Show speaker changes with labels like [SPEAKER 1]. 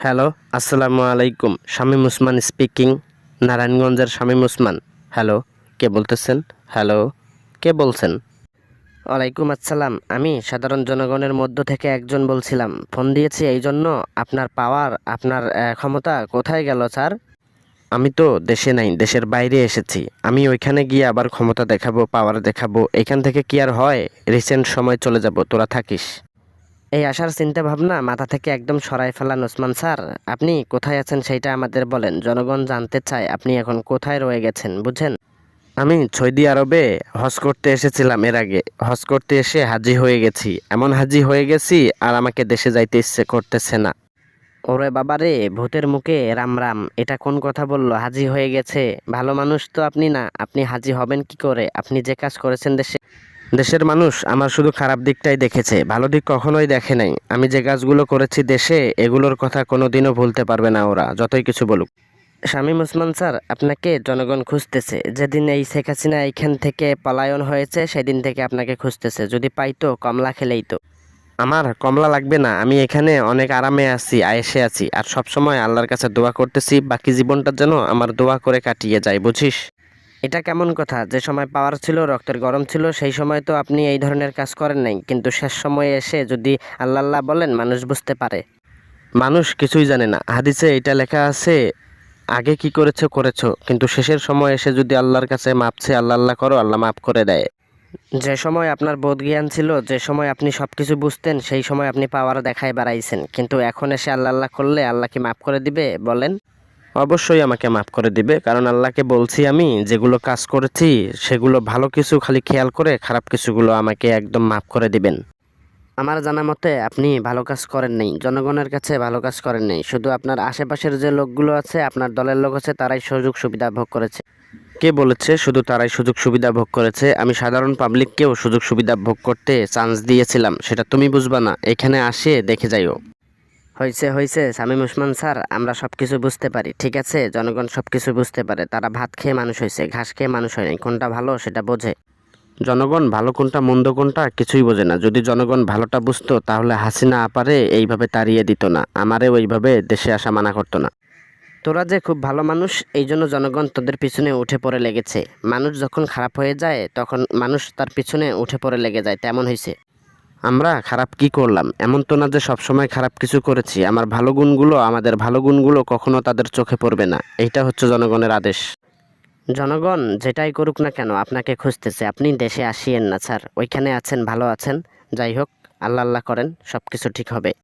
[SPEAKER 1] Hello, আসসালামু আলাইকুম। Shamim Osman speaking, নারায়ণগঞ্জের শামীম ওসমান। হ্যালো, কে বলতেছেন? হ্যালো, কে বলছেন? ওয়ালাইকুম আসসালাম। আমি সাধারণ জনগণের মধ্য থেকে একজন বলছিলাম। ফোন দিয়েছি এই জন্য। আপনার পাওয়ার, আপনার ক্ষমতা কোথায় গেল স্যার? আমি তো দেশে নাই, দেশের বাইরে এসেছি। আমি ওইখানে গিয়ে আবার ক্ষমতা দেখাবো, পাওয়ার দেখাবো। এইখান থেকে কি আর হয়? রিসেন্ট সময় চলে যাব, তোরা থাকিস। এই আসার চিন্তা ভাবনা মাথা থেকে একদম সরাই ফেলান ওসমান স্যার। আপনি কোথায় আছেন সেইটা আমাদের বলেন। জনগণ জানতে চায় আপনি এখন কোথায় রয়ে গেছেন, বুঝছেন? আমি সৌদি আরবে হজ করতে এসেছিলাম এর আগে। হজ করতে এসে হাজি হয়ে গেছি। এমন হাজি হয়ে গেছি আর আমাকে দেশে যাইতে ইচ্ছে করতেছে না। ওরে বাবারে, ভূতের মুখে রাম রাম, এটা কোন কথা বললো? হাজি হয়ে গেছে? ভালো মানুষ তো আপনি না, আপনি হাজি হবেন কি করে? আপনি যে কাজ করেছেন দেশের মানুষ আমার শুধু খারাপ দিকটাই দেখেছে, ভালো দিক কখনোই দেখে নাই। আমি যে কাজগুলো করেছি দেশে, এগুলোর কথা কোনোদিনও ভুলতে পারবে না ওরা, যতই কিছু বলুক। শামীম ওসমান স্যার, আপনাকে জনগণ খুঁজতেছে। যেদিন এই শেখ হাসিনা এইখান থেকে পলায়ন হয়েছে সেদিন থেকে আপনাকে খুঁজতেছে। যদি পাইতো কমলা খেলেই তো। আমার কমলা লাগবে না, আমি এখানে অনেক আরামে আছি, আয়েশে আছি। আর সবসময় আল্লাহর কাছে দোয়া করতেছি বাকি জীবনটা যেন আমার দোয়া করে কাটিয়ে যায়, বুঝিস? এটা কেমন কথা? যে সময় পাওয়ার ছিল, রক্তের গরম ছিল, সেই সময় তো আপনি এই ধরনের কাজ করেন নাই, কিন্তু শেষ সময়ে এসে যদি আল্লাহ আল্লাহ বলেন মানুষ বুঝতে পারে। মানুষ কিছুই জানে না। হাদিসে এটা লেখা আছে, আগে কি করেছো করেছো, কিন্তু শেষের সময় এসে যদি আল্লাহর কাছে মাপ চেয়ে আল্লাহ আল্লাহ করো, আল্লাহ মাফ করে দেয়। যে সময় আপনার বোধ জ্ঞান ছিল, যে সময় আপনি সবকিছু বুঝতেন, সেই সময় আপনি পাওয়ার দেখায় বাড়াইছেন, কিন্তু এখন এসে আল্লাহ আল্লাহ করলে আল্লাহ কি মাফ করে দিবে বলেন? অবশ্যই আমাকে মাফ করে দিবে, কারণ আল্লাহকে বলছি আমি যেগুলো কাজ করেছি সেগুলো ভালো কিছু খালি খেয়াল করে খারাপ কিছুগুলো আমাকে একদম মাফ করে দিবেন। আমার জানা মতে আপনি ভালো কাজ করেন নাই, জনগণের কাছে ভালো কাজ করেন নাই। শুধু আপনার আশেপাশের যে লোকগুলো আছে, আপনার দলের লোক আছে, তারাই সুযোগ সুবিধা ভোগ করেছে। কে বলেছে শুধু তারাই সুযোগ সুবিধা ভোগ করেছে? আমি সাধারণ পাবলিককেও সুযোগ সুবিধা ভোগ করতে চান্স দিয়েছিলাম। সেটা তুমি বুঝবা না, এখানে আসে দেখে যাইও। হয়েছে হয়েছে শামীম ওসমান স্যার, আমরা সব কিছু বুঝতে পারি, ঠিক আছে? জনগণ সব কিছু বুঝতে পারে। তারা ভাত খেয়ে মানুষ হয়েছে, ঘাস খেয়ে মানুষ হয় নাই। কোনটা ভালো সেটা বোঝে। জনগণ ভালো কোনটা মন্দ কোনটা কিছুই বোঝে না। যদি জনগণ ভালোটা বুঝতো তাহলে হাসিনা আপারে এইভাবে তাড়িয়ে দিত না, আমারে ওইভাবে দেশে আসা মানা করতো না। তোরা যে খুব ভালো মানুষ, এই জন্য জনগণ তোদের পিছনে উঠে পড়ে লেগেছে। মানুষ যখন খারাপ হয়ে যায় তখন মানুষ তার পিছনে উঠে পড়ে লেগে যায়, তেমন হয়েছে। আমরা খারাপ কি করলাম? এমন তো না যে সবসময় খারাপ কিছু করেছি। আমাদের ভালো গুণগুলো কখনো তাদের চোখে পড়বে না। এইটা হচ্ছে জনগণের আদেশ। জনগণ যেটাই করুক না কেন আপনাকে খুঁজতেছে। আপনি দেশে আসিয়েন না স্যার, ওইখানে আছেন, ভালো আছেন। যাই হোক, আল্লাহ আল্লাহ করেন, সব কিছু ঠিক হবে।